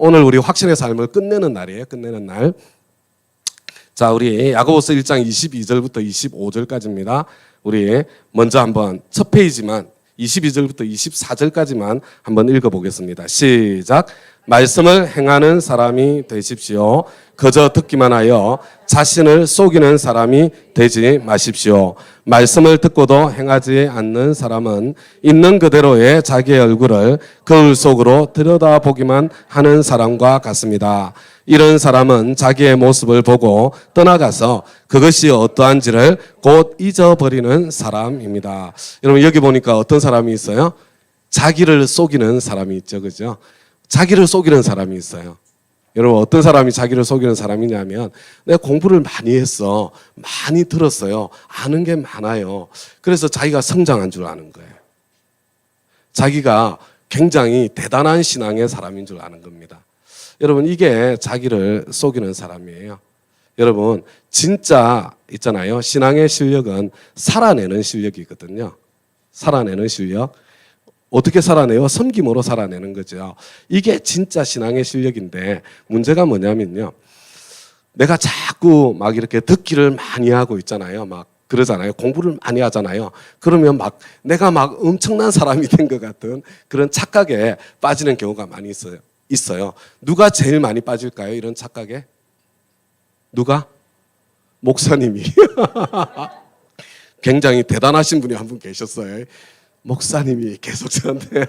오늘 우리 확신의 삶을 끝내는 날이에요. 끝내는 날. 자, 우리 야고보서 1장 22절부터 25절까지입니다. 우리 먼저 한번 첫 페이지만 22절부터 24절까지만 한번 읽어보겠습니다. 시작. 말씀을 행하는 사람이 되십시오. 그저 듣기만 하여 자신을 속이는 사람이 되지 마십시오. 말씀을 듣고도 행하지 않는 사람은 있는 그대로의 자기의 얼굴을 거울 속으로 들여다보기만 하는 사람과 같습니다. 이런 사람은 자기의 모습을 보고 떠나가서 그것이 어떠한지를 곧 잊어버리는 사람입니다. 여러분 여기 보니까 어떤 사람이 있어요? 자기를 속이는 사람이 있죠. 그죠? 자기를 속이는 사람이 있어요. 여러분 어떤 사람이 자기를 속이는 사람이냐면 내가 공부를 많이 했어. 많이 들었어요. 아는 게 많아요. 그래서 자기가 성장한 줄 아는 거예요. 자기가 굉장히 대단한 신앙의 사람인 줄 아는 겁니다. 여러분 이게 자기를 속이는 사람이에요. 여러분 진짜 있잖아요. 신앙의 실력은 살아내는 실력이거든요. 살아내는 실력. 어떻게 살아내요? 섬김으로 살아내는 거죠. 이게 진짜 신앙의 실력인데 문제가 뭐냐면요. 내가 자꾸 막 이렇게 듣기를 많이 하고 있잖아요. 막 그러잖아요. 공부를 많이 하잖아요. 그러면 막 내가 막 엄청난 사람이 된 것 같은 그런 착각에 빠지는 경우가 많이 있어요. 누가 제일 많이 빠질까요? 이런 착각에? 누가? 목사님이. 굉장히 대단하신 분이 한 분 계셨어요. 목사님이 계속 저한테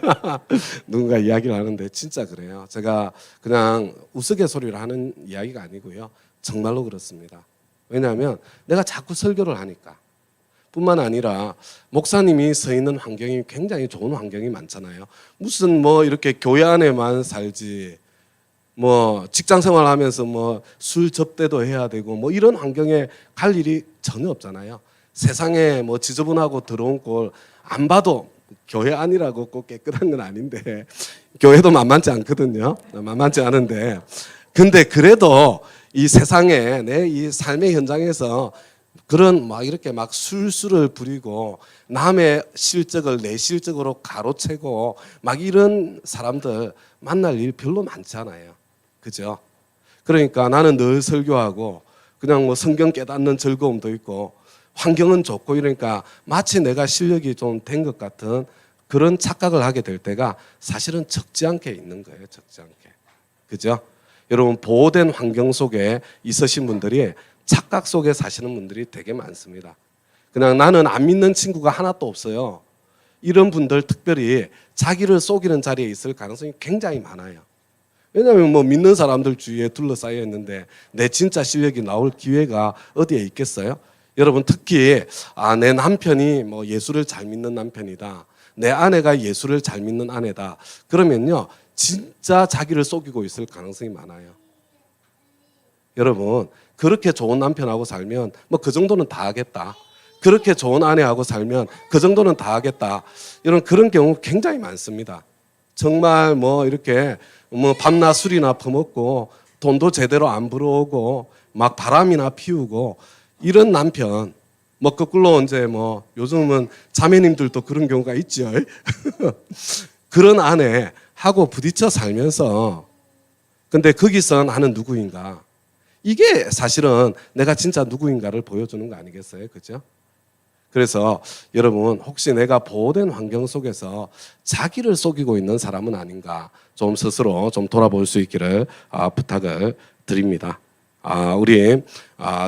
누군가 이야기를 하는데 진짜 그래요. 제가 그냥 우스갯소리를 하는 이야기가 아니고요. 정말로 그렇습니다. 왜냐하면 내가 자꾸 설교를 하니까. 뿐만 아니라 목사님이 서 있는 환경이 굉장히 좋은 환경이 많잖아요. 무슨 뭐 이렇게 교회 안에만 살지 뭐 직장 생활하면서 뭐 술 접대도 해야 되고 뭐 이런 환경에 갈 일이 전혀 없잖아요. 세상에 뭐 지저분하고 더러운 꼴 안 봐도 교회 안이라고 꼭 깨끗한 건 아닌데 교회도 만만치 않거든요. 만만치 않은데 근데 그래도 이 세상에 내 이 삶의 현장에서 그런 막 이렇게 막 술수를 부리고 남의 실적을 내 실적으로 가로채고 막 이런 사람들 만날 일 별로 많지 않아요. 그죠? 그러니까 나는 늘 설교하고 그냥 뭐 성경 깨닫는 즐거움도 있고 환경은 좋고 이러니까 마치 내가 실력이 좀 된 것 같은 그런 착각을 하게 될 때가 사실은 적지 않게 있는 거예요. 적지 않게. 그죠? 여러분 보호된 환경 속에 있으신 분들이 착각 속에 사시는 분들이 되게 많습니다. 그냥 나는 안 믿는 친구가 하나도 없어요. 이런 분들 특별히 자기를 속이는 자리에 있을 가능성이 굉장히 많아요. 왜냐하면 뭐 믿는 사람들 주위에 둘러싸여 있는데 내 진짜 실력이 나올 기회가 어디에 있겠어요? 여러분 특히 내 남편이 뭐 예수를 잘 믿는 남편이다. 내 아내가 예수를 잘 믿는 아내다. 그러면요 진짜 자기를 속이고 있을 가능성이 많아요. 여러분 그렇게 좋은 남편하고 살면 뭐 그 정도는 다 하겠다. 그렇게 좋은 아내하고 살면 그 정도는 다 하겠다. 이런 그런 경우 굉장히 많습니다. 정말 뭐 이렇게 뭐 밤낮 술이나 퍼먹고 돈도 제대로 안 벌어오고 막 바람이나 피우고 이런 남편 뭐 거꾸로 이제 뭐 요즘은 자매님들도 그런 경우가 있죠. 그런 아내 하고 부딪혀 살면서 근데 거기서 나는 누구인가? 이게 사실은 내가 진짜 누구인가를 보여주는 거 아니겠어요? 그죠? 그래서 여러분 혹시 내가 보호된 환경 속에서 자기를 속이고 있는 사람은 아닌가 좀 스스로 좀 돌아볼 수 있기를 부탁을 드립니다. 우리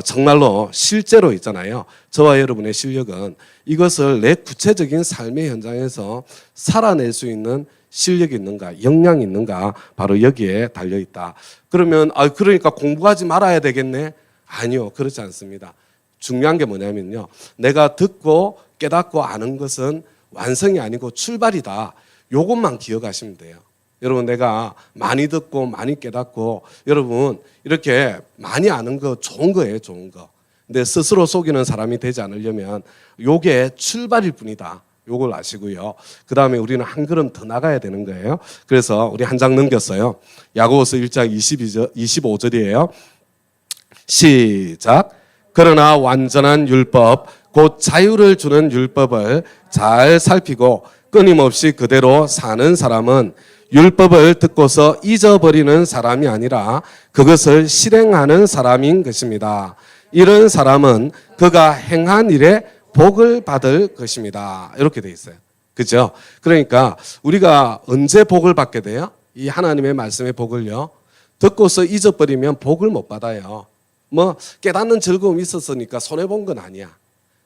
정말로 실제로 있잖아요. 저와 여러분의 실력은 이것을 내 구체적인 삶의 현장에서 살아낼 수 있는 실력이 있는가, 역량이 있는가 바로 여기에 달려 있다. 그러면 그러니까 공부하지 말아야 되겠네? 아니요, 그렇지 않습니다. 중요한 게 뭐냐면요. 내가 듣고 깨닫고 아는 것은 완성이 아니고 출발이다. 이것만 기억하시면 돼요. 여러분 내가 많이 듣고 많이 깨닫고 여러분 이렇게 많이 아는 거 좋은 거예요. 좋은 거. 근데 스스로 속이는 사람이 되지 않으려면 요게 출발일 뿐이다. 요걸 아시고요. 그 다음에 우리는 한 걸음 더 나가야 되는 거예요. 그래서 우리 한 장 넘겼어요. 야고보서 1장 25절이에요. 시작. 그러나 완전한 율법 곧 자유를 주는 율법을 잘 살피고 끊임없이 그대로 사는 사람은 율법을 듣고서 잊어버리는 사람이 아니라 그것을 실행하는 사람인 것입니다. 이런 사람은 그가 행한 일에 복을 받을 것입니다. 이렇게 돼 있어요. 그죠? 그러니까 우리가 언제 복을 받게 돼요? 이 하나님의 말씀의 복을요. 듣고서 잊어버리면 복을 못 받아요. 뭐 깨닫는 즐거움이 있었으니까 손해본 건 아니야.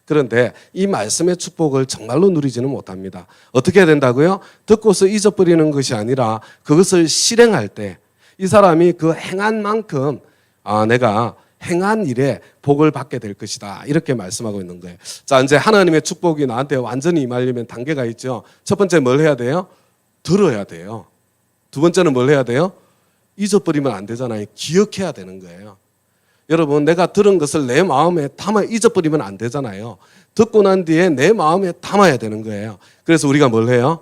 그런데 이 말씀의 축복을 정말로 누리지는 못합니다. 어떻게 해야 된다고요? 듣고서 잊어버리는 것이 아니라 그것을 실행할 때 이 사람이 그 행한 만큼 내가 행한 일에 복을 받게 될 것이다. 이렇게 말씀하고 있는 거예요. 자, 이제 하나님의 축복이 나한테 완전히 임하려면 단계가 있죠. 첫 번째 뭘 해야 돼요? 들어야 돼요. 두 번째는 뭘 해야 돼요? 잊어버리면 안 되잖아요. 기억해야 되는 거예요. 여러분, 내가 들은 것을 내 마음에 담아 잊어버리면 안 되잖아요. 듣고 난 뒤에 내 마음에 담아야 되는 거예요. 그래서 우리가 뭘 해요?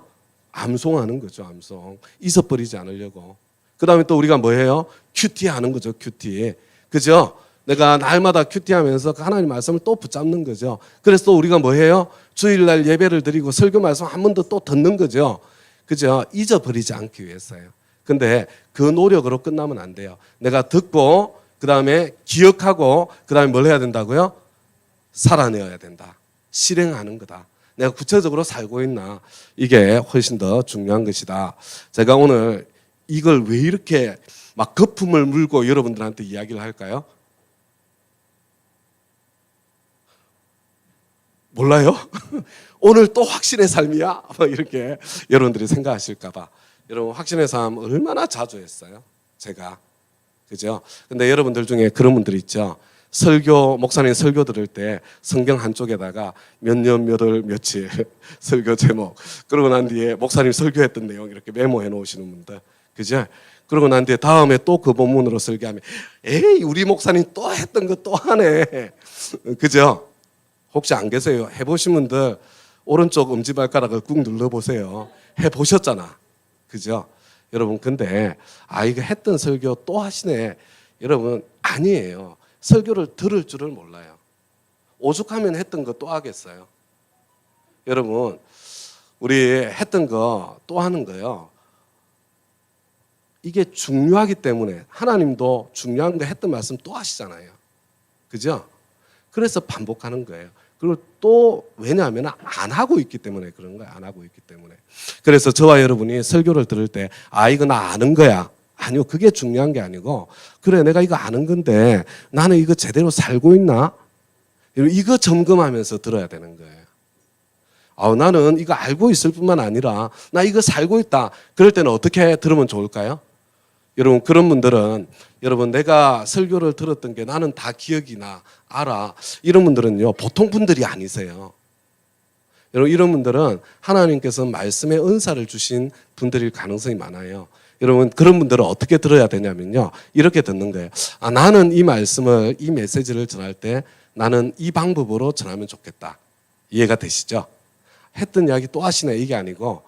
암송하는 거죠. 암송. 잊어버리지 않으려고. 그 다음에 또 우리가 뭐 해요? 큐티 하는 거죠. 큐티. 그죠? 내가 날마다 큐티하면서 그 하나님 말씀을 또 붙잡는 거죠. 그래서 또 우리가 뭐 해요? 주일날 예배를 드리고 설교 말씀 한 번 더 또 듣는 거죠. 그죠? 잊어버리지 않기 위해서요. 근데 그 노력으로 끝나면 안 돼요. 내가 듣고 그 다음에 기억하고 그 다음에 뭘 해야 된다고요? 살아내어야 된다. 실행하는 거다. 내가 구체적으로 살고 있나? 이게 훨씬 더 중요한 것이다. 제가 오늘 이걸 왜 이렇게 막 거품을 물고 여러분들한테 이야기를 할까요? 몰라요? 오늘 또 확신의 삶이야? 이렇게 여러분들이 생각하실까 봐. 여러분 확신의 삶 얼마나 자주 했어요? 제가. 그죠? 근데 여러분들 중에 그런 분들 있죠. 목사님 설교 들을 때 성경 한쪽에다가 몇 년, 몇 월, 며칠 설교 제목, 그러고 난 뒤에 목사님 설교했던 내용 이렇게 메모해 놓으시는 분들. 그죠? 그러고 난 뒤에 다음에 또 그 본문으로 설교하면 에이, 우리 목사님 또 했던 거 또 하네. 그죠? 혹시 안 계세요? 해보신 분들 오른쪽 엄지발가락을 꾹 눌러보세요. 해보셨잖아. 그죠? 여러분, 근데 이거 했던 설교 또 하시네. 여러분, 아니에요. 설교를 들을 줄을 몰라요. 오죽하면 했던 거 또 하겠어요. 여러분, 우리 했던 거 또 하는 거요. 이게 중요하기 때문에 하나님도 중요한 거 했던 말씀 또 하시잖아요. 그죠? 그래서 반복하는 거예요. 그리고 또 왜냐하면 안 하고 있기 때문에 그런 거예요. 안 하고 있기 때문에. 그래서 저와 여러분이 설교를 들을 때 이거 나 아는 거야. 아니요. 그게 중요한 게 아니고 그래 내가 이거 아는 건데 나는 이거 제대로 살고 있나? 이거 점검하면서 들어야 되는 거예요. 나는 이거 알고 있을 뿐만 아니라 나 이거 살고 있다. 그럴 때는 어떻게 들으면 좋을까요? 여러분 그런 분들은 여러분 내가 설교를 들었던 게 나는 다 기억이 나 알아. 이런 분들은요 보통 분들이 아니세요. 여러분 이런 분들은 하나님께서 말씀의 은사를 주신 분들일 가능성이 많아요. 여러분 그런 분들은 어떻게 들어야 되냐면요 이렇게 듣는 거예요. 나는 이 말씀을 이 메시지를 전할 때 나는 이 방법으로 전하면 좋겠다. 이해가 되시죠? 했던 이야기 또 하시네 이게 아니고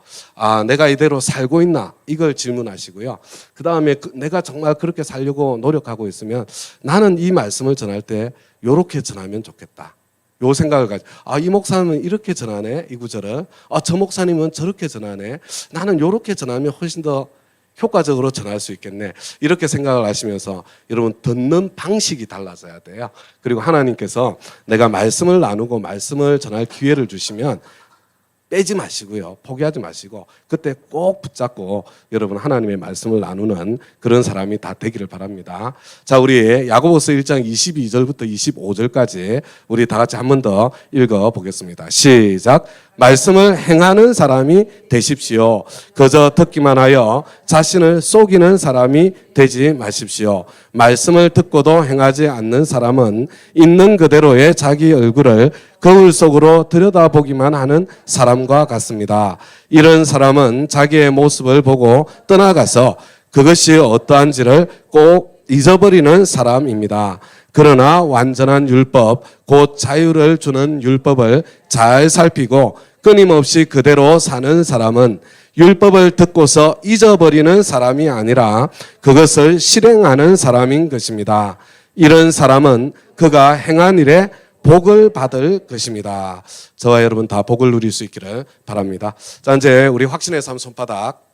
내가 이대로 살고 있나 이걸 질문하시고요. 그 다음에 내가 정말 그렇게 살려고 노력하고 있으면 나는 이 말씀을 전할 때 이렇게 전하면 좋겠다. 요 생각을 가지고 이 목사님은 이렇게 전하네 이 구절을 저 목사님은 저렇게 전하네 나는 이렇게 전하면 훨씬 더 효과적으로 전할 수 있겠네 이렇게 생각을 하시면서 여러분 듣는 방식이 달라져야 돼요. 그리고 하나님께서 내가 말씀을 나누고 말씀을 전할 기회를 주시면 빼지 마시고요. 포기하지 마시고 그때 꼭 붙잡고 여러분 하나님의 말씀을 나누는 그런 사람이 다 되기를 바랍니다. 자, 우리 야고보서 1장 22절부터 25절까지 우리 다 같이 한 번 더 읽어보겠습니다. 시작. 말씀을 행하는 사람이 되십시오. 그저 듣기만 하여 자신을 속이는 사람이 되지 마십시오. 말씀을 듣고도 행하지 않는 사람은 있는 그대로의 자기 얼굴을 거울 속으로 들여다보기만 하는 사람과 같습니다. 이런 사람은 자기의 모습을 보고 떠나가서 그것이 어떠한지를 꼭 잊어버리는 사람입니다. 그러나 완전한 율법, 곧 자유를 주는 율법을 잘 살피고 끊임없이 그대로 사는 사람은 율법을 듣고서 잊어버리는 사람이 아니라 그것을 실행하는 사람인 것입니다. 이런 사람은 그가 행한 일에 복을 받을 것입니다. 저와 여러분 다 복을 누릴 수 있기를 바랍니다. 자, 이제 우리 확신의 삶 손바닥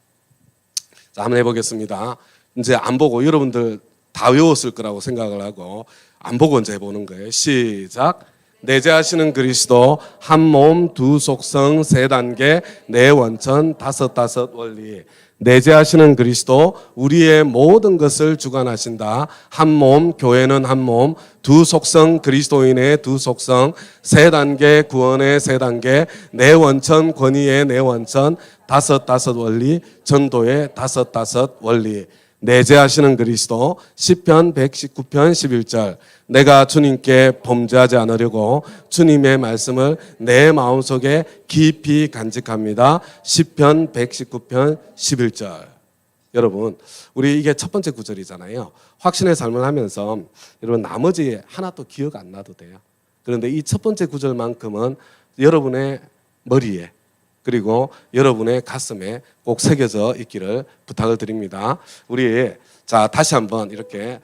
자, 한번 해보겠습니다. 이제 안 보고 여러분들 다 외웠을 거라고 생각을 하고 안 보고 이제 해보는 거예요. 시작. 내재하시는 그리스도 한 몸 두 속성 세 단계 네 원천 다섯 원리. 내재하시는 그리스도 우리의 모든 것을 주관하신다. 한 몸, 교회는 한 몸, 두 속성 그리스도인의 두 속성, 세 단계 구원의 세 단계, 네 원천 권위의 네 원천, 다섯 원리, 전도의 다섯 원리. 내재하시는 그리스도 시편 119편 11절 내가 주님께 범죄하지 않으려고 주님의 말씀을 내 마음속에 깊이 간직합니다. 시편 119편 11절. 여러분, 우리 이게 첫 번째 구절이잖아요. 확신의 삶을 하면서 여러분 나머지 하나도 기억 안 나도 돼요. 그런데 이 첫 번째 구절만큼은 여러분의 머리에 그리고 여러분의 가슴에 꼭 새겨져 있기를 부탁을 드립니다. 우리 자 다시 한번 이렇게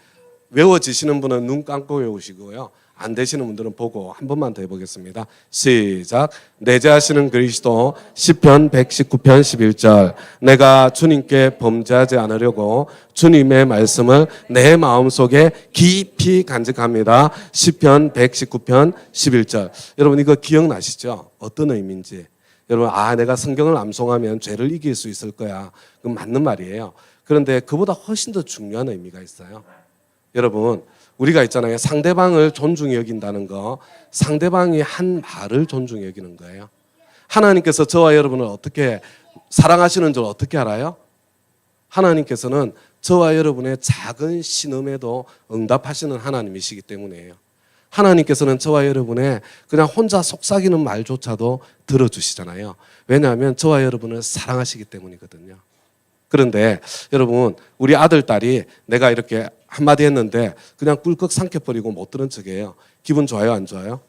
외워지시는 분은 눈 감고 외우시고요. 안 되시는 분들은 보고 한 번만 더 해보겠습니다. 시작. 내재하시는 그리스도 시편 119편 11절 내가 주님께 범죄하지 않으려고 주님의 말씀을 내 마음속에 깊이 간직합니다. 시편 119편 11절. 여러분 이거 기억나시죠? 어떤 의미인지. 여러분 내가 성경을 암송하면 죄를 이길 수 있을 거야. 그건 맞는 말이에요. 그런데 그보다 훨씬 더 중요한 의미가 있어요. 여러분 우리가 있잖아요. 상대방을 존중히 여긴다는 거, 상대방이 한 말을 존중히 여기는 거예요. 하나님께서 저와 여러분을 어떻게 사랑하시는 줄 어떻게 알아요? 하나님께서는 저와 여러분의 작은 신음에도 응답하시는 하나님이시기 때문이에요. 하나님께서는 저와 여러분의 그냥 혼자 속삭이는 말조차도 들어주시잖아요. 왜냐하면 저와 여러분을 사랑하시기 때문이거든요. 그런데 여러분 우리 아들, 딸이 내가 이렇게 한마디 했는데 그냥 꿀꺽 삼켜버리고 못 들은 척이에요. 기분 좋아요, 안 좋아요?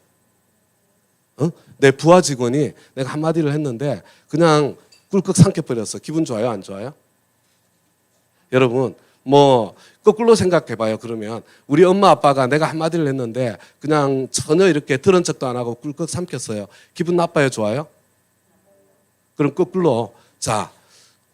내 부하 직원이 내가 한마디를 했는데 그냥 꿀꺽 삼켜버렸어. 기분 좋아요, 안 좋아요? 여러분 뭐 거꾸로 생각해봐요. 그러면 우리 엄마 아빠가 내가 한마디를 했는데 그냥 전혀 이렇게 들은 척도 안 하고 꿀꺽 삼켰어요. 기분 나빠요, 좋아요? 그럼 거꾸로 자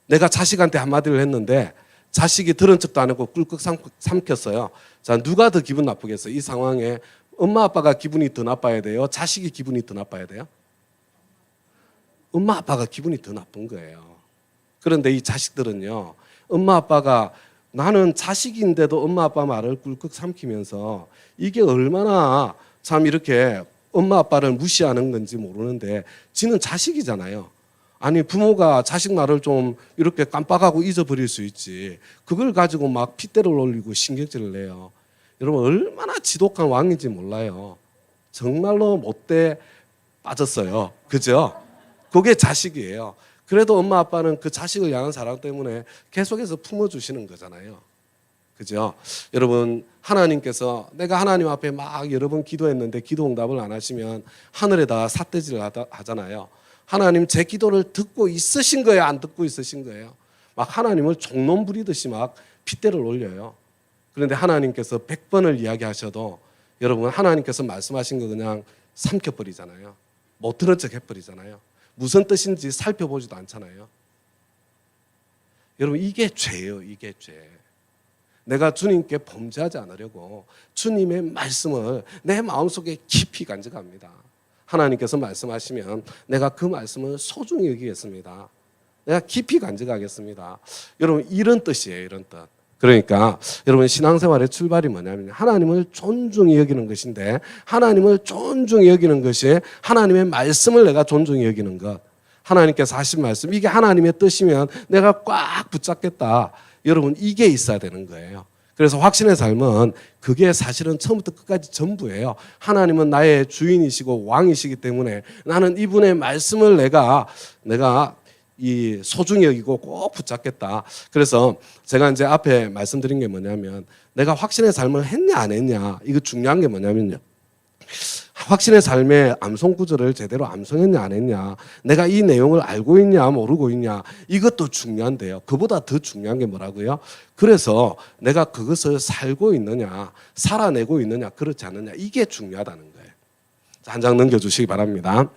내가 자식한테 한마디를 했는데 자식이 들은 척도 안 하고 꿀꺽 삼켰어요. 자 누가 더 기분 나쁘겠어요? 이 상황에 엄마 아빠가 기분이 더 나빠야 돼요? 자식이 기분이 더 나빠야 돼요? 엄마 아빠가 기분이 더 나쁜 거예요. 그런데 이 자식들은요. 엄마 아빠가 나는 자식인데도 엄마 아빠 말을 꿀꺽 삼키면서 이게 얼마나 참 이렇게 엄마 아빠를 무시하는 건지 모르는데 지는 자식이잖아요. 아니 부모가 자식 말을 좀 이렇게 깜빡하고 잊어버릴 수 있지. 그걸 가지고 막 핏대를 올리고 신경질을 내요. 여러분 얼마나 지독한 왕인지 몰라요. 정말로 못돼 빠졌어요. 그죠? 그게 자식이에요. 그래도 엄마 아빠는 그 자식을 향한 사랑 때문에 계속해서 품어주시는 거잖아요. 그죠? 여러분 하나님께서 내가 하나님 앞에 막 여러 번 기도했는데 기도 응답을 안 하시면 하늘에다 삿대질을 하잖아요. 하나님 제 기도를 듣고 있으신 거예요? 안 듣고 있으신 거예요? 막 하나님을 종놈 부리듯이 막 핏대를 올려요. 그런데 하나님께서 100번을 이야기하셔도 여러분 하나님께서 말씀하신 거 그냥 삼켜버리잖아요. 못 들은 척 해버리잖아요. 무슨 뜻인지 살펴보지도 않잖아요. 여러분 이게 죄예요. 이게 죄. 내가 주님께 범죄하지 않으려고 주님의 말씀을 내 마음속에 깊이 간직합니다. 하나님께서 말씀하시면 내가 그 말씀을 소중히 여기겠습니다. 내가 깊이 간직하겠습니다. 여러분 이런 뜻이에요. 이런 뜻. 그러니까 여러분 신앙생활의 출발이 뭐냐면 하나님을 존중히 여기는 것인데 하나님을 존중히 여기는 것이 하나님의 말씀을 내가 존중히 여기는 것. 하나님께서 하신 말씀 이게 하나님의 뜻이면 내가 꽉 붙잡겠다. 여러분 이게 있어야 되는 거예요. 그래서 확신의 삶은 그게 사실은 처음부터 끝까지 전부예요. 하나님은 나의 주인이시고 왕이시기 때문에 나는 이분의 말씀을 내가 이 소중히 여기고 꼭 붙잡겠다. 그래서 제가 이제 앞에 말씀드린 게 뭐냐면 내가 확신의 삶을 했냐 안 했냐 이거 중요한 게 뭐냐면요. 확신의 삶의 암송 구절을 제대로 암송했냐 안 했냐 내가 이 내용을 알고 있냐 모르고 있냐 이것도 중요한데요. 그보다 더 중요한 게 뭐라고요? 그래서 내가 그것을 살고 있느냐 살아내고 있느냐 그렇지 않느냐 이게 중요하다는 거예요. 한 장 넘겨주시기 바랍니다.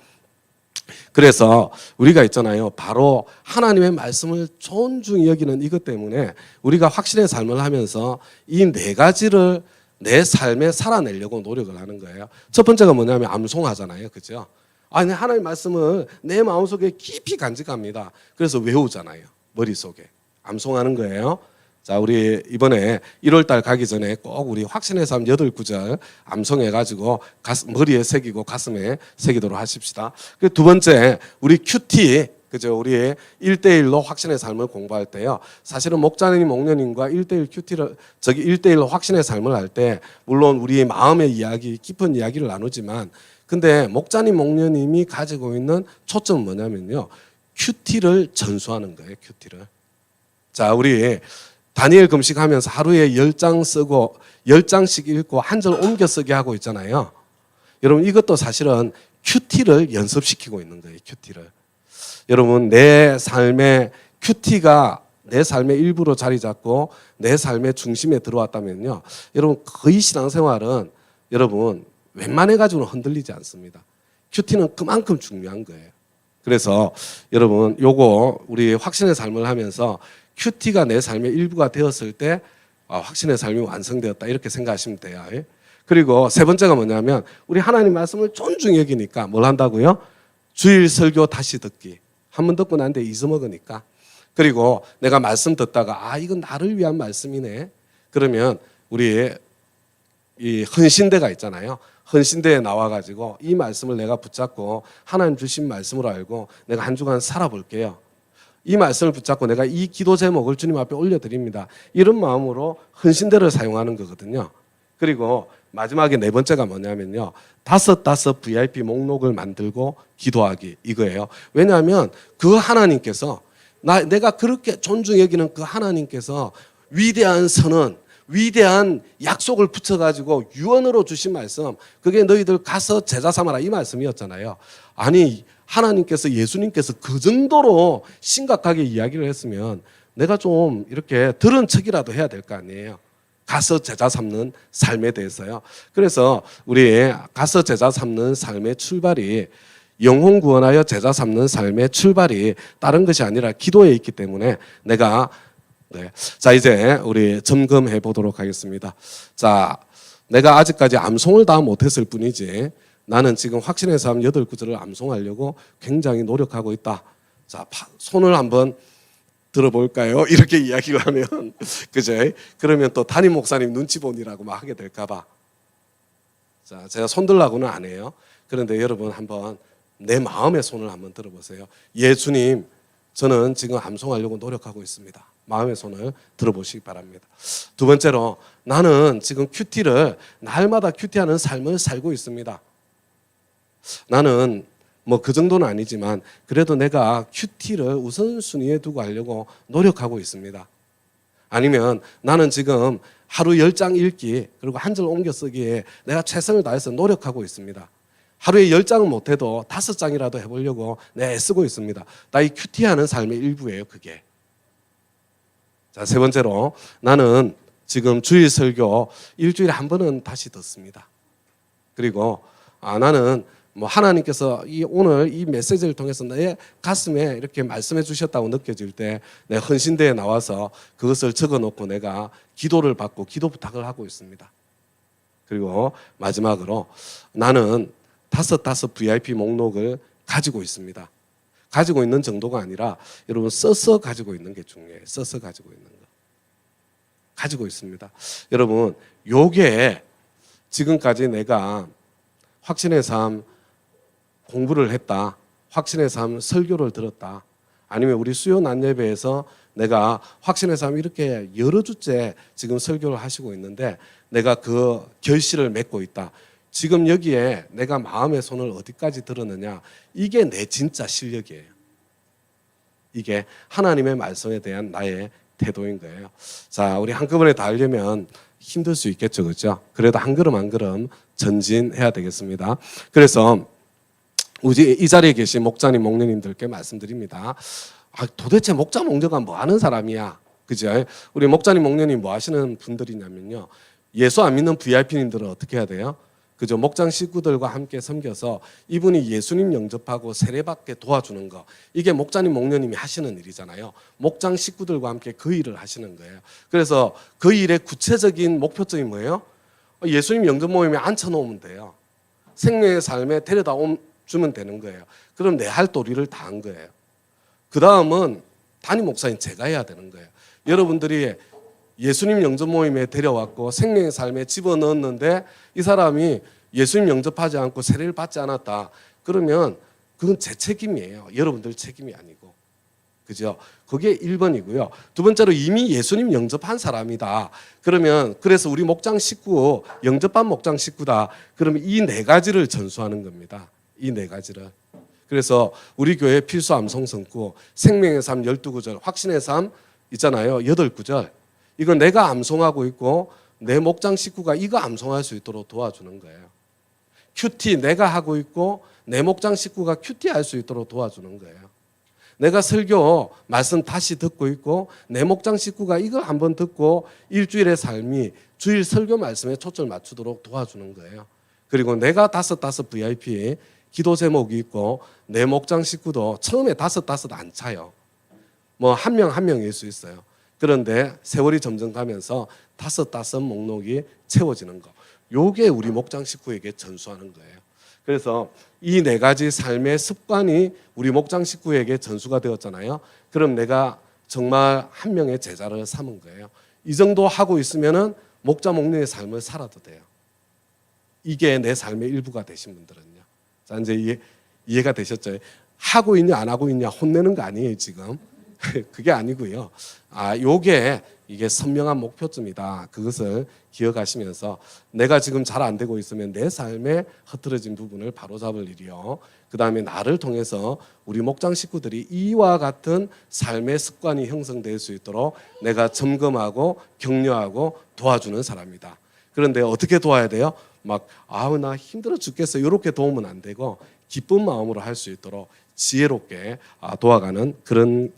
그래서 우리가 있잖아요. 바로 하나님의 말씀을 존중히 여기는 이것 때문에 우리가 확신의 삶을 하면서 이 네 가지를 내 삶에 살아내려고 노력을 하는 거예요. 첫 번째가 뭐냐면 암송하잖아요. 그죠? 아니, 하나님의 말씀을 내 마음속에 깊이 간직합니다. 그래서 외우잖아요. 머릿속에. 암송하는 거예요. 자, 우리 이번에 1월 달 가기 전에 꼭 우리 확신의 삶 8구절 암송해 가지고 머리에 새기고 가슴에 새기도록 하십시다. 그 두 번째, 우리 큐티, 그죠? 우리 1대1로 확신의 삶을 공부할 때요. 사실은 목자님, 목녀님과 1대1 큐티를 1대1로 확신의 삶을 할 때 물론 우리 마음의 이야기, 깊은 이야기를 나누지만 근데 목자님, 목녀님이 가지고 있는 초점은 뭐냐면요. 큐티를 전수하는 거예요. 큐티를. 자, 우리 다니엘 금식하면서 하루에 10장 쓰고 10장씩 읽고 한 절 옮겨 쓰게 하고 있잖아요. 여러분 이것도 사실은 큐티를 연습시키고 있는 거예요. 큐티를. 여러분 내 삶의 큐티가 내 삶의 일부로 자리 잡고 내 삶의 중심에 들어왔다면요. 여러분 거의 신앙생활은 여러분 웬만해 가지고는 흔들리지 않습니다. 큐티는 그만큼 중요한 거예요. 그래서 여러분 요거 우리 확신의 삶을 하면서 큐티가 내 삶의 일부가 되었을 때 확신의 삶이 완성되었다 이렇게 생각하시면 돼요. 그리고 세 번째가 뭐냐면 우리 하나님 말씀을 존중히 여기니까 뭘 한다고요? 주일 설교 다시 듣기. 한 번 듣고 난데 잊어먹으니까. 그리고 내가 말씀 듣다가 이건 나를 위한 말씀이네. 그러면 우리 이 헌신대가 있잖아요. 헌신대에 나와가지고 이 말씀을 내가 붙잡고 하나님 주신 말씀으로 알고 내가 한 주간 살아볼게요. 이 말씀을 붙잡고 내가 이 기도 제목을 주님 앞에 올려드립니다. 이런 마음으로 헌신대를 사용하는 거거든요. 그리고 마지막에 네 번째가 뭐냐면요. 5 VIP 목록을 만들고 기도하기 이거예요. 왜냐하면 그 하나님께서 내가 그렇게 존중히 여기는 그 하나님께서 위대한 선언, 위대한 약속을 붙여가지고 유언으로 주신 말씀 그게 너희들 가서 제자 삼아라 이 말씀이었잖아요. 아니 하나님께서 예수님께서 그 정도로 심각하게 이야기를 했으면 내가 좀 이렇게 들은 척이라도 해야 될 거 아니에요. 가서 제자 삼는 삶에 대해서요. 그래서 우리 가서 제자 삼는 삶의 출발이 영혼 구원하여 제자 삼는 삶의 출발이 다른 것이 아니라 기도에 있기 때문에 내가 자 이제 우리 점검해 보도록 하겠습니다. 자 내가 아직까지 암송을 다 못했을 뿐이지 나는 지금 확신의 삶 8구절을 암송하려고 굉장히 노력하고 있다. 자, 손을 한번 들어볼까요? 이렇게 이야기를 하면, 그죠? 그러면 또 담임 목사님 눈치 보니라고 막 하게 될까봐. 자, 제가 손 들라고는 안 해요. 그런데 여러분 한번 내 마음의 손을 한번 들어보세요. 예, 주님, 저는 지금 암송하려고 노력하고 있습니다. 마음의 손을 들어보시기 바랍니다. 두 번째로, 나는 지금 큐티를 날마다 큐티하는 삶을 살고 있습니다. 나는 뭐 그 정도는 아니지만 그래도 내가 큐티를 우선순위에 두고 하려고 노력하고 있습니다. 아니면 나는 지금 하루 10장 읽기 그리고 한 절 옮겨 쓰기에 내가 최선을 다해서 노력하고 있습니다. 하루에 10장은 못해도 5장이라도 해보려고 내 애쓰고 있습니다. 나의 큐티하는 삶의 일부예요. 그게. 자, 세 번째로 나는 지금 주일 설교 일주일에 한 번은 다시 듣습니다. 그리고 나는 뭐 하나님께서 오늘 이 메시지를 통해서 내 가슴에 이렇게 말씀해 주셨다고 느껴질 때 내 헌신대에 나와서 그것을 적어놓고 내가 기도를 받고 기도 부탁을 하고 있습니다. 그리고 마지막으로 나는 5 VIP 목록을 가지고 있습니다. 가지고 있는 정도가 아니라 여러분 써서 가지고 있는 게 중요해요. 써서 가지고 있는 거. 가지고 있습니다. 여러분 요게 지금까지 내가 확신의 삶 공부를 했다. 확신의 삶 설교를 들었다. 아니면 우리 수요 낮 예배에서 내가 확신의 삶 이렇게 여러 주째 지금 설교를 하시고 있는데 내가 그 결실을 맺고 있다. 지금 여기에 내가 마음의 손을 어디까지 들었느냐. 이게 내 진짜 실력이에요. 이게 하나님의 말씀에 대한 나의 태도인 거예요. 자, 우리 한꺼번에 다 하려면 힘들 수 있겠죠. 그렇죠? 그래도 한 걸음 한 걸음 전진해야 되겠습니다. 그래서 이 자리에 계신 목자님, 목녀님들께 말씀드립니다. 도대체 목자, 목녀가 뭐 하는 사람이야? 그죠? 우리 목자님, 목녀님 뭐 하시는 분들이냐면요. 예수 안 믿는 VIP님들은 어떻게 해야 돼요? 그죠? 목장 식구들과 함께 섬겨서 이분이 예수님 영접하고 세례받게 도와주는 거, 이게 목자님 목녀님이 하시는 일이잖아요. 목장 식구들과 함께 그 일을 하시는 거예요. 그래서 그 일의 구체적인 목표점이 뭐예요? 예수님 영접 모임에 앉혀놓으면 돼요. 생명의 삶에 데려다 주면 되는 거예요. 그럼 내 할 도리를 다 한 거예요. 그 다음은 담임 목사인 제가 해야 되는 거예요. 여러분들이 예수님 영접 모임에 데려왔고 생명의 삶에 집어넣었는데 이 사람이 예수님 영접하지 않고 세례를 받지 않았다. 그러면 그건 제 책임이에요. 여러분들 책임이 아니고. 그죠? 그게 1번이고요. 두 번째로 이미 예수님 영접한 사람이다. 그러면 그래서 우리 목장 식구, 영접한 목장 식구다. 그러면 이 4가지를 전수하는 겁니다. 이 4가지를. 그래서 우리 교회 필수 암송 성구, 생명의 삶 12구절, 확신의 삶 있잖아요. 8구절. 이거 내가 암송하고 있고 내 목장 식구가 이거 암송할 수 있도록 도와주는 거예요. 큐티 내가 하고 있고 내 목장 식구가 큐티 할 수 있도록 도와주는 거예요. 내가 설교 말씀 다시 듣고 있고 내 목장 식구가 이걸 한번 듣고 일주일의 삶이 주일 설교 말씀에 초점을 맞추도록 도와주는 거예요. 그리고 내가 5 VIP 기도 제목이 있고 내 목장 식구도 처음에 5 안 차요. 뭐 한 명일 수 있어요. 그런데 세월이 점점 가면서 5 목록이 채워지는 거. 요게 우리 목장 식구에게 전수하는 거예요. 그래서 이 4가지 삶의 습관이 우리 목장 식구에게 전수가 되었잖아요. 그럼 내가 정말 한 명의 제자를 삼은 거예요. 이 정도 하고 있으면은 목자 목녀의 삶을 살아도 돼요. 이게 내 삶의 일부가 되신 분들은요. 자, 이제 이해가 되셨죠? 하고 있냐 안 하고 있냐 혼내는 거 아니에요 지금. 그게 아니고요. 이게 선명한 목표점이다. 그것을 기억하시면서 내가 지금 잘 안 되고 있으면 내 삶에 흐트러진 부분을 바로잡을 일이요. 그 다음에 나를 통해서 우리 목장 식구들이 이와 같은 삶의 습관이 형성될 수 있도록 내가 점검하고 격려하고 도와주는 사람이다. 그런데 어떻게 도와야 돼요? 나 힘들어 죽겠어. 이렇게 도우면 안 되고 기쁜 마음으로 할 수 있도록 지혜롭게 도와가는 그런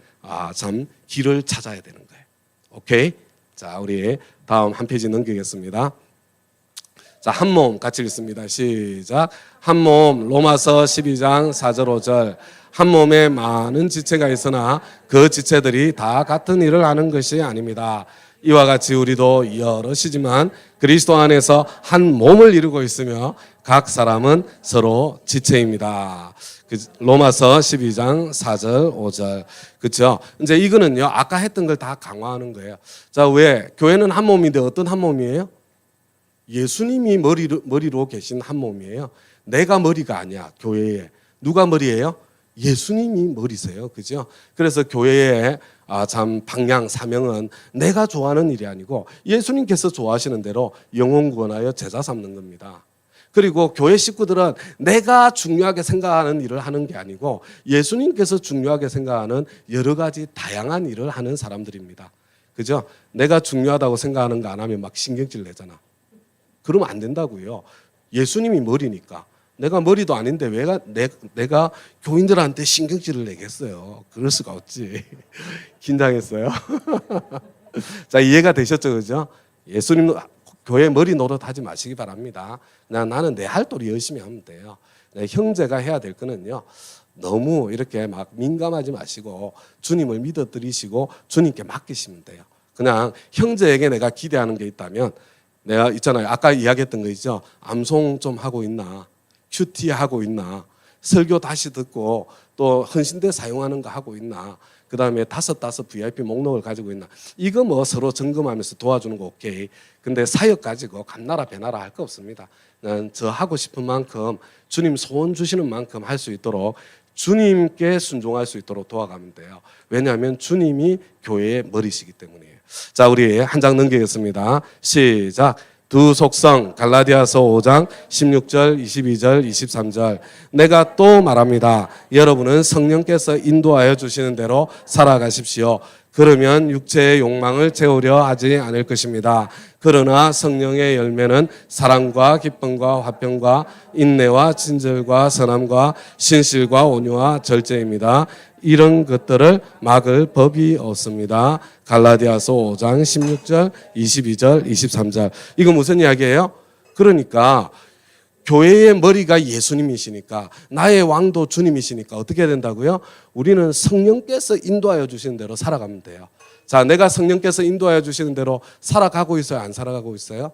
참 길을 찾아야 되는 거예요. 오케이? 자, 우리 다음 한 페이지 넘기겠습니다. 자, 한 몸 같이 읽습니다. 시작. 한 몸 로마서 12장 4절 5절. 한 몸에 많은 지체가 있으나 그 지체들이 다 같은 일을 하는 것이 아닙니다. 이와 같이 우리도 여럿이지만 그리스도 안에서 한 몸을 이루고 있으며 각 사람은 서로 지체입니다. 로마서 12장 4절 5절. 그렇죠? 이제 이거는요. 아까 했던 걸 다 강화하는 거예요. 자, 왜 교회는 한 몸인데 어떤 한 몸이에요? 예수님이 머리로 계신 한 몸이에요. 내가 머리가 아니야. 교회에. 누가 머리예요? 예수님이 머리세요. 그죠? 그래서 교회의 참 방향 사명은 내가 좋아하는 일이 아니고 예수님께서 좋아하시는 대로 영혼 구원하여 제자 삼는 겁니다. 그리고 교회 식구들은 내가 중요하게 생각하는 일을 하는 게 아니고 예수님께서 중요하게 생각하는 여러 가지 다양한 일을 하는 사람들입니다. 그죠? 내가 중요하다고 생각하는 거 안 하면 막 신경질 내잖아. 그러면 안 된다고요. 예수님이 머리니까. 내가 머리도 아닌데 왜 내가 교인들한테 신경질을 내겠어요. 그럴 수가 없지. 긴장했어요. 자, 이해가 되셨죠? 그죠? 예수님 교회 머리 노릇하지 마시기 바랍니다. 나는 내 할 도리 열심히 하면 돼요. 형제가 해야 될 거는요. 너무 이렇게 막 민감하지 마시고 주님을 믿어드리시고 주님께 맡기시면 돼요. 그냥 형제에게 내가 기대하는 게 있다면 내가 있잖아요. 아까 이야기했던 거 있죠. 암송 좀 하고 있나? 큐티 하고 있나? 설교 다시 듣고 또 헌신대 사용하는 거 하고 있나? 그 다음에 5 VIP 목록을 가지고 있나? 이거 뭐 서로 점검하면서 도와주는 거 오케이. 근데 사역 가지고 감나라 배나라 할 거 없습니다. 난 저 하고 싶은 만큼 주님 소원 주시는 만큼 할 수 있도록 주님께 순종할 수 있도록 도와가면 돼요. 왜냐하면 주님이 교회의 머리시기 때문이에요. 자, 우리 한 장 넘기겠습니다. 시작. 두 속성 갈라디아서 5장 16절 22절 23절. 내가 또 말합니다. 여러분은 성령께서 인도하여 주시는 대로 살아가십시오. 그러면 육체의 욕망을 채우려 하지 않을 것입니다. 그러나 성령의 열매는 사랑과 기쁨과 화평과 인내와 친절과 선함과 신실과 온유와 절제입니다. 이런 것들을 막을 법이 없습니다. 갈라디아서 5장 16절, 22절, 23절. 이거 무슨 이야기예요? 그러니까 교회의 머리가 예수님이시니까, 나의 왕도 주님이시니까 어떻게 해야 된다고요? 우리는 성령께서 인도하여 주시는 대로 살아가면 돼요. 자, 내가 성령께서 인도하여 주시는 대로 살아가고 있어요? 안 살아가고 있어요?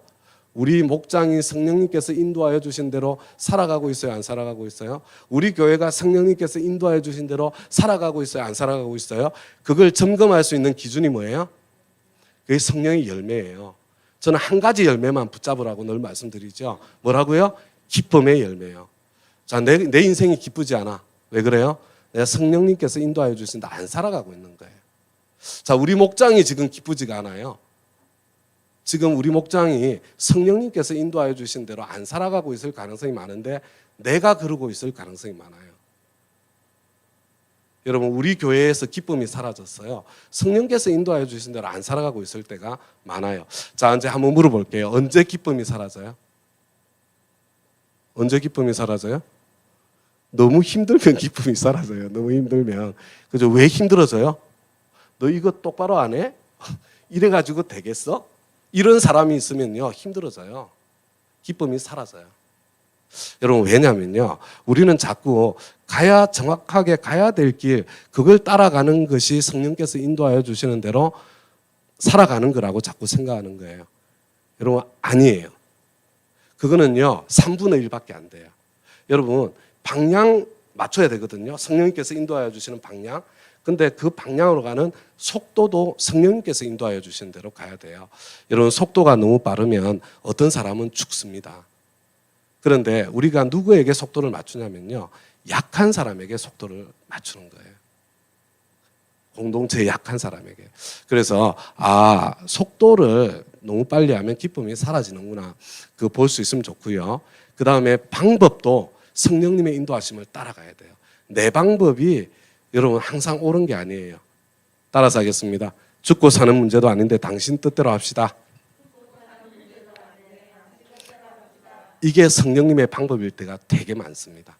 우리 목장이 성령님께서 인도하여 주신 대로 살아가고 있어요? 안 살아가고 있어요? 우리 교회가 성령님께서 인도하여 주신 대로 살아가고 있어요? 안 살아가고 있어요? 그걸 점검할 수 있는 기준이 뭐예요? 그게 성령의 열매예요. 저는 한 가지 열매만 붙잡으라고 늘 말씀드리죠. 뭐라고요? 기쁨의 열매예요. 자, 내 인생이 기쁘지 않아. 왜 그래요? 내가 성령님께서 인도하여 주신다 안 살아가고 있는 거예요. 자, 우리 목장이 지금 기쁘지가 않아요. 지금 우리 목장이 성령님께서 인도하여 주신 대로 안 살아가고 있을 가능성이 많은데 내가 그러고 있을 가능성이 많아요. 여러분, 우리 교회에서 기쁨이 사라졌어요. 성령께서 인도하여 주신 대로 안 살아가고 있을 때가 많아요. 자, 이제 한번 물어볼게요. 언제 기쁨이 사라져요? 언제 기쁨이 사라져요? 너무 힘들면 기쁨이 사라져요. 너무 힘들면. 그죠? 왜 힘들어져요? 너 이거 똑바로 안 해? 이래가지고 되겠어? 이런 사람이 있으면요, 힘들어져요. 기쁨이 사라져요. 여러분, 왜냐면요, 우리는 자꾸 정확하게 가야 될 길, 그걸 따라가는 것이 성령께서 인도하여 주시는 대로 살아가는 거라고 자꾸 생각하는 거예요. 여러분, 아니에요. 그거는요, 3분의 1밖에 안 돼요. 여러분, 방향 맞춰야 되거든요. 성령님께서 인도하여 주시는 방향. 근데 그 방향으로 가는 속도도 성령님께서 인도하여 주신 대로 가야 돼요. 여러분, 속도가 너무 빠르면 어떤 사람은 죽습니다. 그런데 우리가 누구에게 속도를 맞추냐면요, 약한 사람에게 속도를 맞추는 거예요. 공동체의 약한 사람에게. 그래서 속도를 너무 빨리 하면 기쁨이 사라지는구나. 그거 볼 수 있으면 좋고요. 그 다음에 방법도 성령님의 인도하심을 따라가야 돼요. 내 방법이 여러분 항상 옳은 게 아니에요. 따라서 하겠습니다. 죽고 사는 문제도 아닌데 당신 뜻대로 합시다. 이게 성령님의 방법일 때가 되게 많습니다.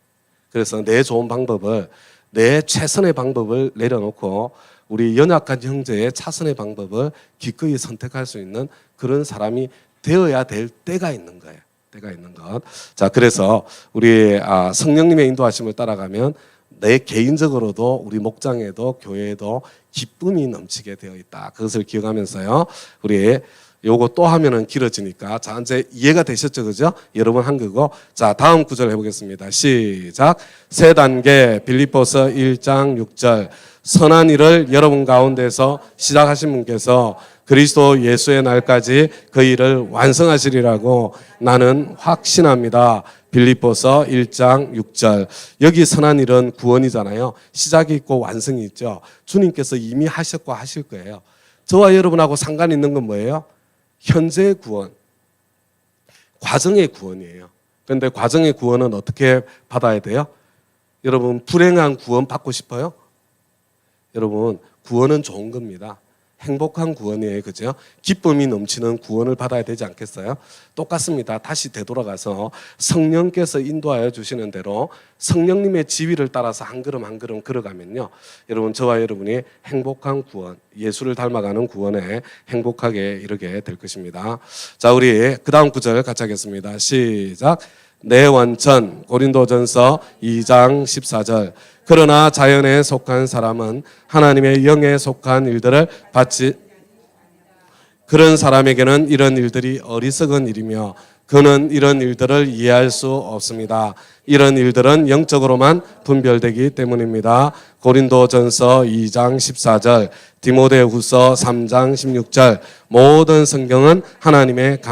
그래서 내 좋은 방법을, 내 최선의 방법을 내려놓고 우리 연약한 형제의 차선의 방법을 기꺼이 선택할 수 있는 그런 사람이 되어야 될 때가 있는 거예요. 때가 있는 것. 자, 그래서 우리 성령님의 인도하심을 따라가면 내 개인적으로도 우리 목장에도 교회에도 기쁨이 넘치게 되어 있다. 그것을 기억하면서요. 우리 요거 또 하면은 길어지니까. 자, 이제 이해가 되셨죠? 그죠? 여러분 한 거고. 자, 다음 구절 해보겠습니다. 시작. 세 단계 빌립보서 1장 6절. 선한 일을 여러분 가운데서 시작하신 분께서 그리스도 예수의 날까지 그 일을 완성하시리라고 나는 확신합니다. 빌립보서 1장 6절. 여기 선한 일은 구원이잖아요. 시작이 있고 완성이 있죠. 주님께서 이미 하셨고 하실 거예요. 저와 여러분하고 상관 있는 건 뭐예요? 현재의 구원, 과정의 구원이에요. 그런데 과정의 구원은 어떻게 받아야 돼요? 여러분, 불행한 구원 받고 싶어요? 여러분, 구원은 좋은 겁니다. 행복한 구원이에요. 그죠? 기쁨이 넘치는 구원을 받아야 되지 않겠어요? 똑같습니다. 다시 되돌아가서 성령께서 인도하여 주시는 대로 성령님의 지위를 따라서 한 걸음 한 걸음 걸어가면요, 여러분, 저와 여러분이 행복한 구원, 예수를 닮아가는 구원에 행복하게 이르게 될 것입니다. 자, 우리 그 다음 구절 같이 하겠습니다. 시작. 내 원천, 고린도전서 2장 14절. 그러나 자연에 속한 사람은 하나님의 영에 속한 일들을 받지, 그런 사람에게는 이런 일들이 어리석은 일이며 그는 이런 일들을 이해할 수 없습니다. 이런 일들은 영적으로만 분별되기 때문입니다. 고린도전서 2장 14절, 디모데후서 3장 16절. 모든 성경은 하나님의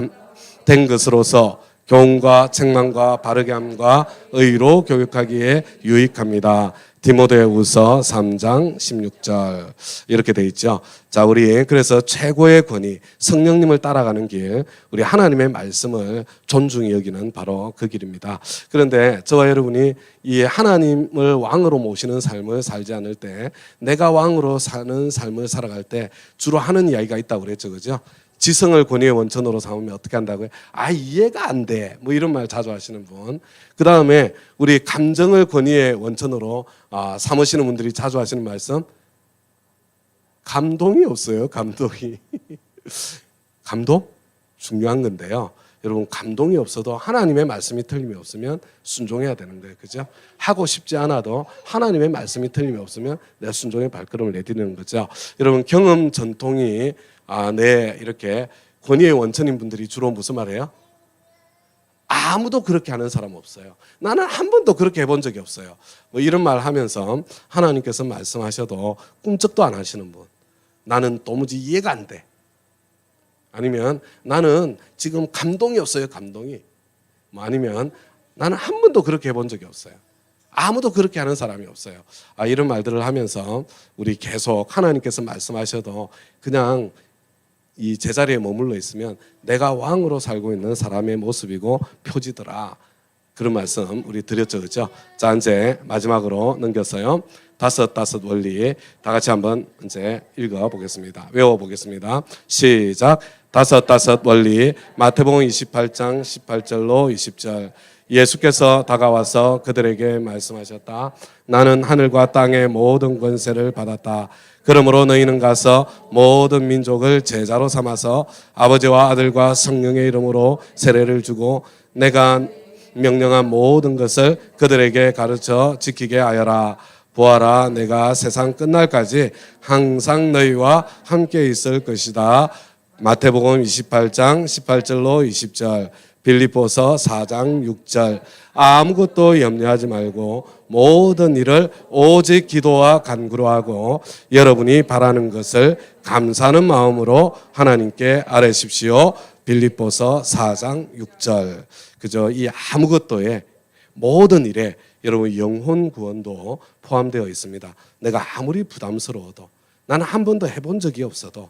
된 것으로서 교훈과 책망과 바르게 함과 의로 교육하기에 유익합니다. 디모데후서 3장 16절 이렇게 돼 있죠. 자, 우리 그래서 최고의 권위, 성령님을 따라가는 길, 우리 하나님의 말씀을 존중히 여기는 바로 그 길입니다. 그런데 저와 여러분이 이 하나님을 왕으로 모시는 삶을 살지 않을 때, 내가 왕으로 사는 삶을 살아갈 때 주로 하는 이야기가 있다고 그랬죠, 그죠? 지성을 권위의 원천으로 삼으면 어떻게 한다고요? 이해가 안 돼. 뭐 이런 말 자주 하시는 분. 그 다음에 우리 감정을 권위의 원천으로 삼으시는 분들이 자주 하시는 말씀. 감동이 없어요. 감동이. 감동? 중요한 건데요. 여러분 감동이 없어도 하나님의 말씀이 틀림이 없으면 순종해야 되는 거예요. 그죠? 하고 싶지 않아도 하나님의 말씀이 틀림이 없으면 내 순종의 발걸음을 내디디는 거죠. 여러분 경험 전통이 내 이렇게 권위의 원천인 분들이 주로 무슨 말이에요? 아무도 그렇게 하는 사람 없어요. 나는 한 번도 그렇게 해본 적이 없어요. 뭐 이런 말 하면서 하나님께서 말씀하셔도 꿈쩍도 안 하시는 분. 나는 도무지 이해가 안 돼. 아니면 나는 지금 감동이 없어요. 감동이. 뭐 아니면 나는 한 번도 그렇게 해본 적이 없어요. 아무도 그렇게 하는 사람이 없어요. 이런 말들을 하면서 우리 계속 하나님께서 말씀하셔도 그냥 이 제자리에 머물러 있으면 내가 왕으로 살고 있는 사람의 모습이고 표지더라. 그런 말씀 우리 드렸죠. 그렇죠? 자, 이제 마지막으로 넘겼어요. 다섯 원리 다 같이 한번 이제 읽어보겠습니다. 외워보겠습니다. 시작. 다섯 원리. 마태복음 28장 18절로 20절. 예수께서 다가와서 그들에게 말씀하셨다. 나는 하늘과 땅의 모든 권세를 받았다. 그러므로 너희는 가서 모든 민족을 제자로 삼아서 아버지와 아들과 성령의 이름으로 세례를 주고 내가 명령한 모든 것을 그들에게 가르쳐 지키게 하여라. 보아라, 내가 세상 끝날까지 항상 너희와 함께 있을 것이다. 마태복음 28장 18절로 20절. 빌립보서 4장 6절. 아무것도 염려하지 말고 모든 일을 오직 기도와 간구로 하고 여러분이 바라는 것을 감사하는 마음으로 하나님께 아뢰십시오. 빌립보서 4장 6절. 그저 이 아무것도에 모든 일에 여러분 영혼 구원도 포함되어 있습니다. 내가 아무리 부담스러워도 나는 한 번도 해본 적이 없어도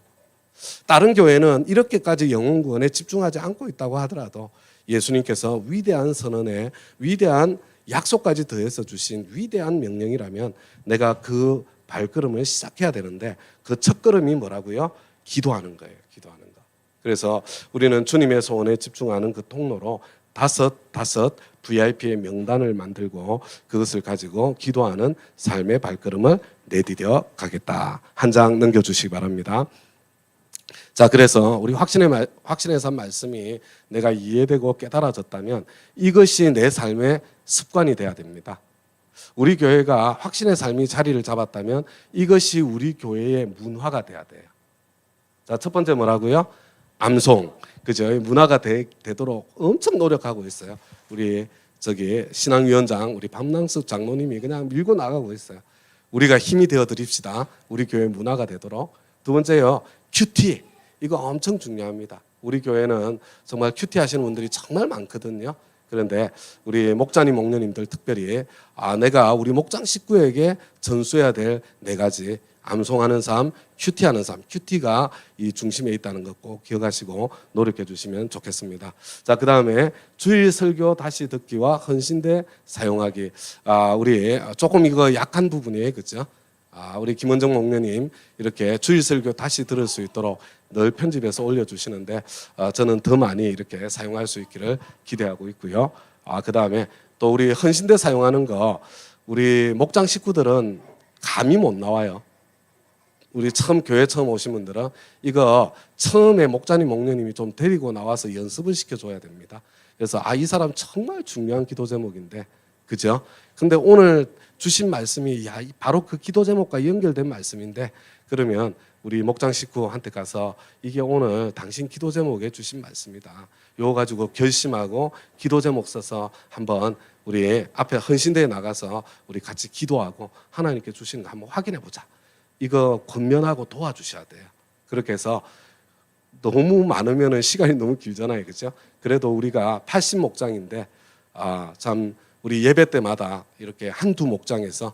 다른 교회는 이렇게까지 영혼 구원에 집중하지 않고 있다고 하더라도 예수님께서 위대한 선언에 위대한 약속까지 더해서 주신 위대한 명령이라면 내가 그 발걸음을 시작해야 되는데 그 첫걸음이 뭐라고요? 기도하는 거예요. 기도하는 거. 그래서 우리는 주님의 소원에 집중하는 그 통로로 다섯 VIP의 명단을 만들고 그것을 가지고 기도하는 삶의 발걸음을 내디뎌 가겠다. 한 장 넘겨주시기 바랍니다. 자, 그래서 우리 확신의 삶 말씀이 내가 이해되고 깨달아졌다면 이것이 내 삶의 습관이 돼야 됩니다. 우리 교회가 확신의 삶이 자리를 잡았다면 이것이 우리 교회의 문화가 돼야 돼요. 자, 첫 번째 뭐라고요? 암송. 그죠? 문화가 되도록 엄청 노력하고 있어요. 우리 신앙위원장 우리 밤낭숙 장로님이 그냥 밀고 나가고 있어요. 우리가 힘이 되어 드립시다. 우리 교회 문화가 되도록. 두 번째요. 큐티. 이거 엄청 중요합니다. 우리 교회는 정말 큐티 하시는 분들이 정말 많거든요. 그런데 우리 목자님, 목녀님들 특별히 내가 우리 목장 식구에게 전수해야 될 네 가지 암송하는 삶, 큐티하는 삶. 큐티가 이 중심에 있다는 것 꼭 기억하시고 노력해 주시면 좋겠습니다. 자, 그 다음에 주일 설교 다시 듣기와 헌신대 사용하기. 우리 조금 이거 약한 부분이에요. 그렇죠? 우리 김원정 목녀님 이렇게 주일 설교 다시 들을 수 있도록 늘 편집해서 올려주시는데 저는 더 많이 이렇게 사용할 수 있기를 기대하고 있고요. 그 다음에 또 우리 헌신대 사용하는 거 우리 목장 식구들은 감이 못 나와요. 우리 교회 처음 오신 분들은 이거 처음에 목자님, 목녀님이 좀 데리고 나와서 연습을 시켜줘야 됩니다. 그래서 이 사람 정말 중요한 기도 제목인데, 그죠? 근데 오늘 주신 말씀이 바로 그 기도 제목과 연결된 말씀인데, 그러면 우리 목장 식구한테 가서 이게 오늘 당신 기도 제목에 주신 말씀이다. 요거 가지고 결심하고 기도 제목 써서 한번 우리 앞에 헌신대에 나가서 우리 같이 기도하고 하나님께 주신 거 한번 확인해 보자. 이거 권면하고 도와주셔야 돼요. 그렇게 해서 너무 많으면 시간이 너무 길잖아요. 그렇죠? 그래도 우리가 80목장인데 참 우리 예배 때마다 이렇게 한두 목장에서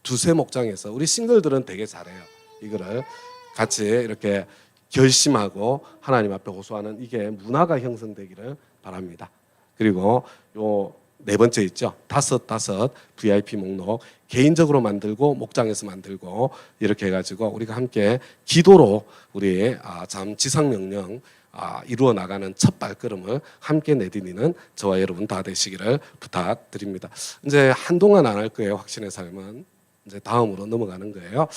두세 목장에서 우리 싱글들은 되게 잘해요. 이거를 같이 이렇게 결심하고 하나님 앞에 호소하는 이게 문화가 형성되기를 바랍니다. 그리고 요 네 번째 있죠. 다섯 VIP 목록 개인적으로 만들고 목장에서 만들고 이렇게 해가지고 우리가 함께 기도로 우리 참 지상명령 이루어 나가는 첫 발걸음을 함께 내디디는 저와 여러분 다 되시기를 부탁드립니다. 이제 한동안 안 할 거예요. 확신의 삶은 이제 다음으로 넘어가는 거예요.